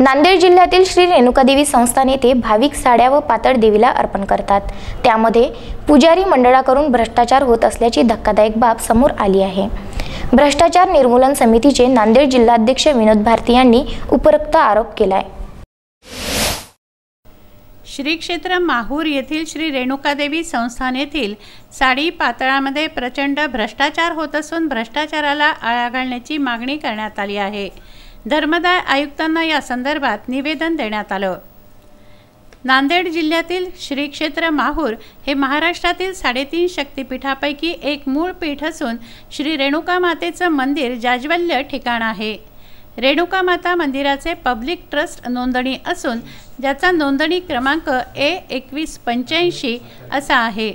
नांदेड जिल्ह्यातील श्री रेणुकादेवी संस्थान येथे भाविक साड्या व पातळ देवीला अर्पण करतात। त्यामध्ये पुजारी मंडळाकडून भ्रष्टाचार होत असल्याची धक्कादायक बाब समोर आली आहे। भ्रष्टाचार निर्मूलन समितीचे नांदेड जिल्हाध्यक्ष विनोद भारती यांनी उपरोक्त आरोप केलाय। श्री क्षेत्र माहूर येथील श्री रेणुकादेवी संस्थान येथील साडी पातळामध्ये प्रचंड भ्रष्टाचार होत असून भ्रष्टाचाराला आळा घालण्याची मागणी करण्यात आली आहे। धर्मदाय आयुक्तांना या संदर्भात निवेदन देण्यात आलं। नांदेड जिल्ह्यातील श्री क्षेत्र माहूर हे महाराष्ट्रातील 3.5 शक्तिपीठापैकी एक मूळ पीठ असून श्री रेणुका मातेचं मंदिर जाज्वल्य ठिकाण आहे। रेणुका माता मंदिराचे पब्लिक ट्रस्ट नोंदणी असून ज्याचा नोंदणी क्रमांक A2185 असा आहे।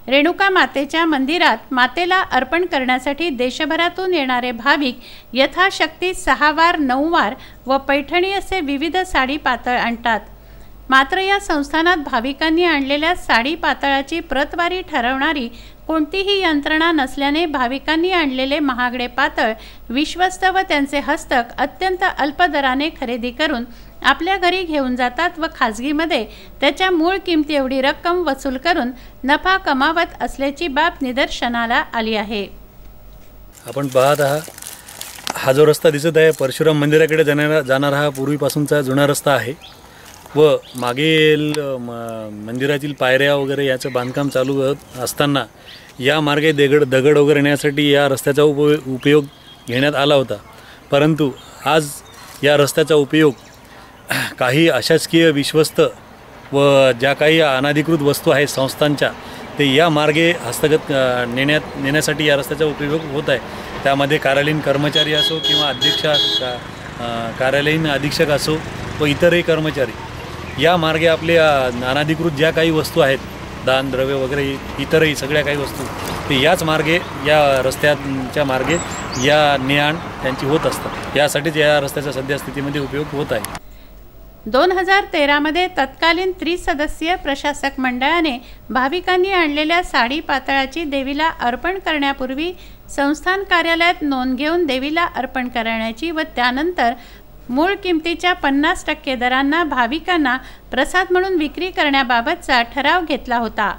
रेणुका मातेच्या मंदिरात मातेला अर्पण करण्यासाठी देशभरातून येणारे भाविक यथाशक्ती 6 वार 9 वार व पैठणी असे विविध साडी पातळ आणतात। मात्र या संस्थानात भाविकांनी आणलेल्या साडी पातळाची प्रतवारी ठरवणारी कोणतीही यंत्रणा नसल्याने भाविकांनी आणलेले महागडे पातळ विश्वस्त व त्यांचे हस्तक अत्यंत अल्प दराने खरेदी करून आपल्या घरी घेऊन जातात व खाजगीमध्ये त्याच्या मूळ किमती एवढी रक्कम वसूल करून नफा कमावत असल्याची बाब निदर्शनाला आली आहे। आपण पाहत आहात हा जो रस्ता दिसत आहे परशुराम मंदिराकडे जाणारा हा पूर्वीपासूनचा जुना रस्ता आहे व मागील मंदिरातील पायऱ्या वगैरे याचं बांधकाम चालू असताना या मार्गे दगड वगैरे नेण्यासाठी या रस्त्याचा उपयोग घेण्यात आला होता। परंतु आज या रस्त्याचा उपयोग काही अशासकीय विश्वस्त व ज्या काही अनधिकृत वस्तू आहेत संस्थांच्या ते या मार्गे हस्तगत नेण्यासाठी या रस्त्याचा उपयोग होत आहे। त्यामध्ये कार्यालयीन कर्मचारी असो किंवा कार्यालयीन अधीक्षक असो व इतरही कर्मचारी या मार्गे आपले अनधिकृत ज्या काही वस्तू आहेत दान द्रव्य वगैरे इतरही सगळ्या काही वस्तू ते याच मार्गे या रस्त्याच्या मार्गे या ने-आण त्यांची होत असतात। यासाठीच या रस्त्याचा सध्या स्थितीमध्ये उपयोग होत आहे। 2013 मध्ये तत्कालीन त्रिसदस्यीय प्रशासक मंडळाने भाविकांनी आणलेल्या साडी पातळाची देवीला अर्पण करण्यापूर्वी संस्थान कार्यालयात नोंद घेऊन देवीला अर्पण करण्याची व त्यानंतर मूळ किमतीच्या 50% दरांना भाविकांना प्रसाद म्हणून विक्री करण्याबाबतचा ठराव घेतला होता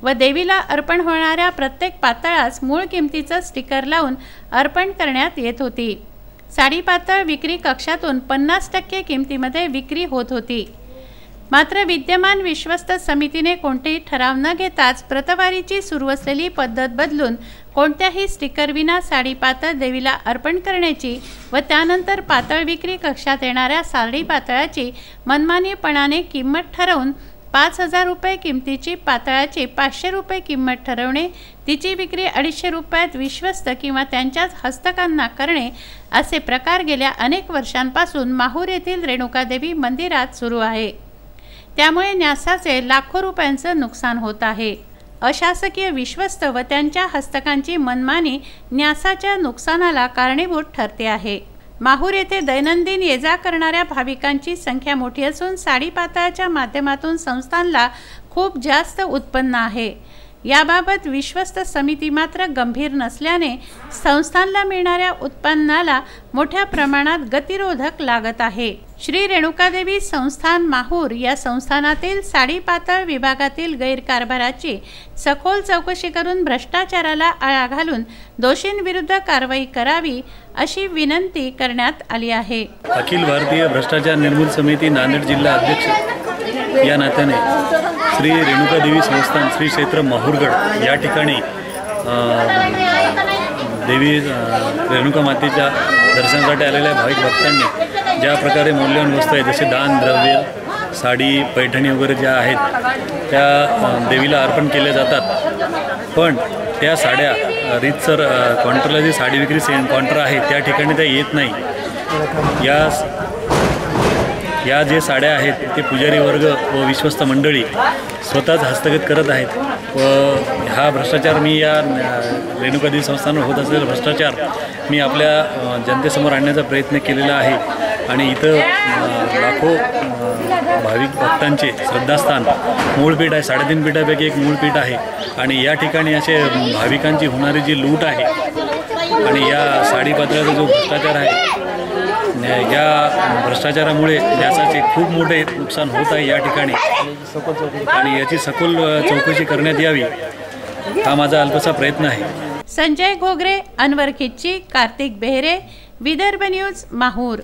व देवीला अर्पण होणाऱ्या प्रत्येक पातळास मूळ किमतीचं स्टिकर लावून अर्पण करण्यात येत होती। साडी पातळ विक्री कक्षातून 50% किमतीमध्ये विक्री होत होती। मात्र विद्यमान विश्वस्त समितीने कोणतेही ठराव न घेताच प्रतवारीची सुरू असलेली पद्धत बदलून कोणत्याही स्टिकर विना साडी पातळ देवीला अर्पण करण्याची व त्यानंतर पातळ विक्री कक्षात येणाऱ्या साडी पातळाची मनमानीपणाने किंमत ठरवून 5,000 रुपये किमतीची पातळाची 500 रुपये किंमत ठरवणे, तिची विक्री 250 रुपयात विश्वस्त किंवा त्यांच्याच हस्तकांना करणे असे प्रकार गेल्या अनेक वर्षांपासून माहूर येथील रेणुकादेवी मंदिरात सुरू आहे। त्यामुळे न्यासाचे लाखो रुपयांचं नुकसान होत आहे। अशासकीय विश्वस्त व त्यांच्या हस्तकांची मनमानी न्यासाच्या नुकसानाला कारणीभूत ठरते आहे। माहूर येथे दैनंदिन ये-जा करणाऱ्या भाविकांची संख्या मोठी असून साडी पातळाच्या माध्यमातून संस्थानला खूप जास्त उत्पन्न आहे। याबाबत विश्वस्त समिती मात्र गंभीर नसल्याने संस्थानला मिळणाऱ्या उत्पन्नाला मोठ्या प्रमाणात गतिरोधक लागत आहे। श्री रेणुकादेवी संस्थान माहूर या संस्थानातील साडी पातळ विभागातील गैरकारभाराची सखोल चौकशी करून भ्रष्टाचाराला आळा घालून दोषींविरुद्ध कारवाई करावी अशी विनंती करण्यात आली आहे। अखिल भारतीय भ्रष्टाचार निर्मूलन समिती नांदेड जिल्हा अध्यक्ष या नात्याने श्री रेणुकादेवी संस्थान श्री क्षेत्र माहूरगड या ठिकाणी देवी रेणुका मातेच्या दर्शनासाठी आलेल्या भाविक भक्तांनी ज्या प्रकारे मौल्यवान वस्तू आहेत जसे दान द्रव्य साडी पैठणी वगैरे ज्या आहेत त्या देवीला अर्पण केल्या जातात। पण त्या साड्या रीतसर काउंटरला जी साडी विक्री काउंटर आहे त्या ठिकाणी त्या येत नाही। या जे साड्या आहेत ते पुजारी वर्ग व विश्वस्त मंडळी स्वतःच हस्तगत करत आहेत व हा भ्रष्टाचार मी या रेणुकादेवी संस्थानावर होत असलेला भ्रष्टाचार मी आपल्या जनतेसमोर आणण्याचा प्रयत्न केलेला आहे। आणि इथं लाखो भाविक भक्तांचे श्रद्धास्थान मूळपीठ आहे। 3.5 पीठापैकी एक मूळपीठ आहे आणि या ठिकाणी असे भाविकांची होणारी जी लूट आहे आणि या साडी पातळाचा जो भ्रष्टाचार आहे या भ्रष्टाचारामुळे गॅसाचे खूप मोठे नुकसान होत आहे या ठिकाणी आणि याची सखोल चौकशी करण्यात यावी हा माझा अल्पसा प्रयत्न आहे। संजय घोगरे, अनवर खिच्ची, कार्तिक बेहरे, विदर्भ न्यूज, माहूर।